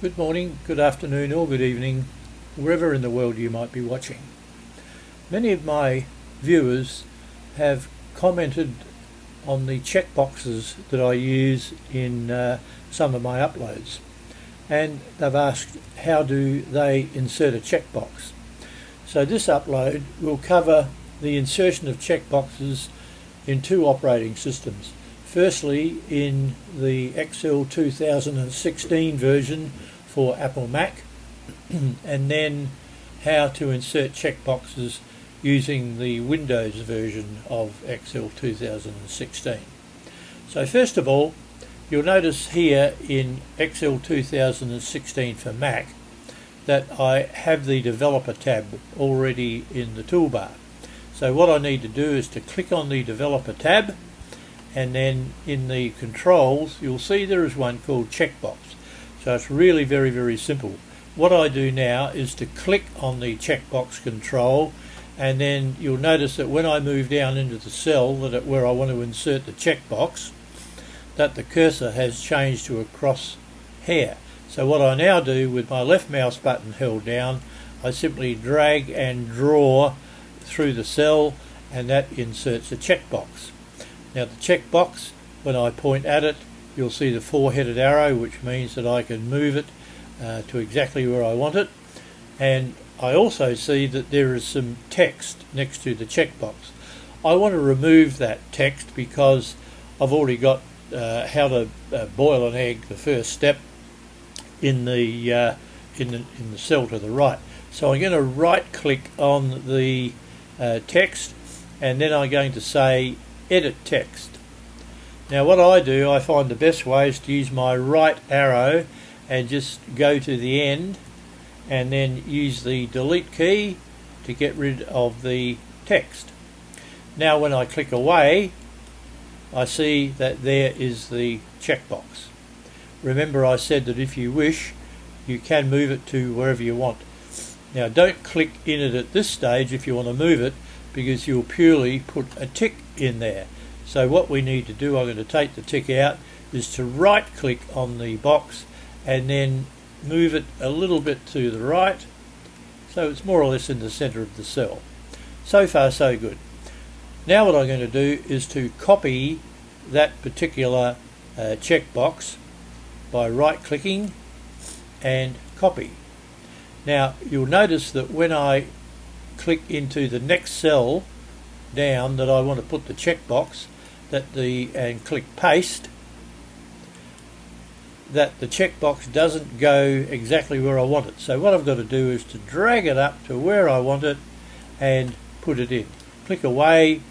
Good morning, good afternoon or good evening, wherever in the world you might be watching. Many of my viewers have commented on the checkboxes that I use in some of my uploads, and they've asked how do they insert a checkbox. So this upload will cover the insertion of checkboxes in two operating systems. Firstly, in the Excel 2016 version for Apple Mac, and then how to insert checkboxes using the Windows version of Excel 2016. So first of all, you'll notice here in Excel 2016 for Mac that I have the Developer tab already in the toolbar. So what I need to do is to click on the Developer tab, and then in the controls you'll see there is one called Checkbox. So it's really very simple. What I do now is to click on the checkbox control, and then you'll notice that when I move down into the cell where I want to insert the checkbox, that the cursor has changed to a crosshair. So what I now do with my left mouse button held down, I simply drag and draw through the cell, and that inserts a checkbox. Now the checkbox, when I point at it, you'll see the four-headed arrow, which means that I can move it to exactly where I want it. And I also see that there is some text next to the checkbox. I want to remove that text because I've already got how to boil an egg, the first step, in the cell to the right. So I'm going to right-click on the text, and then I'm going to say Edit Text. Now what I do, I find the best way is to use my right arrow and just go to the end, and then use the delete key to get rid of the text. Now when I click away, I see that there is the checkbox. Remember, I said that if you wish, you can move it to wherever you want. Now don't click in it at this stage if you want to move it, because you'll purely put a tick in there. So what we need to do, I'm going to take the tick out, is to right click on the box and then move it a little bit to the right, so it's more or less in the center of the cell. So far so good. Now what I'm going to do is to copy that particular checkbox by right clicking and copy. Now you'll notice that when I click into the next cell down that I want to put the checkbox, and click paste, that the checkbox doesn't go exactly where I want it. So what I've got to do is to drag it up to where I want it and put it in. Click away,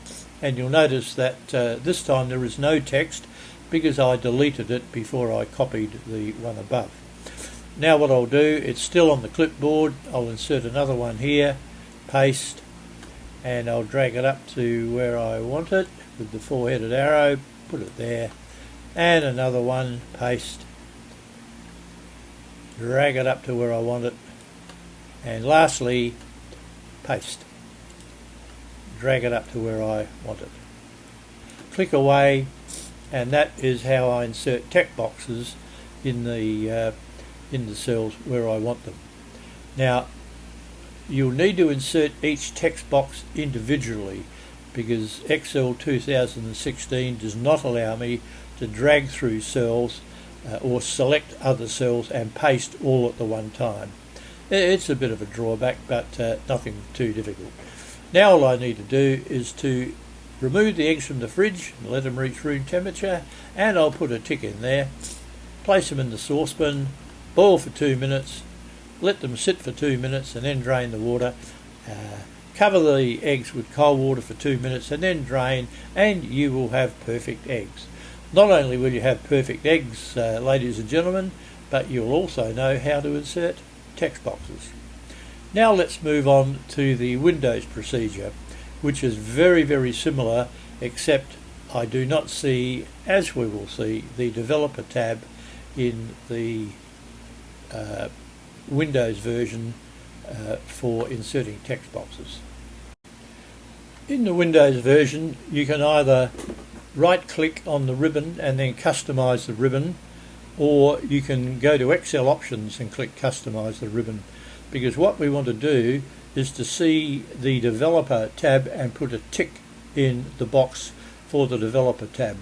and you'll notice that this time there is no text because I deleted it before I copied the one above. Now what I'll do, it's still on the clipboard, I'll insert another one here, paste, and I'll drag it up to where I want it with the four-headed arrow, put it there, and another one, paste, drag it up to where I want it, and lastly paste, drag it up to where I want it. Click away, and that is how I insert text boxes in the cells where I want them. Now you'll need to insert each text box individually, because Excel 2016 does not allow me to drag through cells or select other cells and paste all at the one time. It's a bit of a drawback, but nothing too difficult. Now all I need to do is to remove the eggs from the fridge and let them reach room temperature, and I'll put a tick in there, place them in the saucepan, boil for 2 minutes, let them sit for 2 minutes and then drain the water. Cover the eggs with cold water for 2 minutes and then drain, and you will have perfect eggs. Not only will you have perfect eggs, ladies and gentlemen, but you'll also know how to insert text boxes. Now let's move on to the Windows procedure, which is very similar, except I do not see, as we will see, the Developer tab in the Windows version for inserting text boxes. In the Windows version, you can either right click on the ribbon and then customize the ribbon, or you can go to Excel options and click customize the ribbon, because what we want to do is to see the developer tab and put a tick in the box for the developer tab.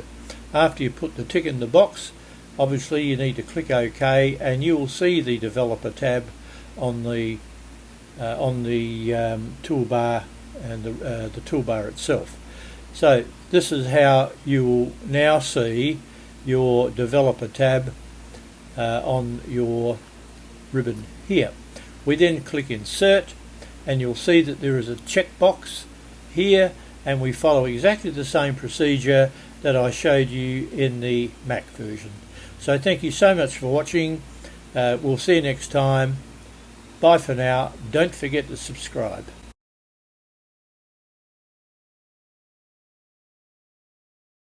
After you put the tick in the box, obviously you need to click OK, and you will see the developer tab on the toolbar and the toolbar itself. So this is how you will now see your developer tab on your ribbon here. We then click Insert, and you'll see that there is a checkbox here, and we follow exactly the same procedure that I showed you in the Mac version. So thank you so much for watching. We'll see you next time. Bye for now. Don't forget to subscribe.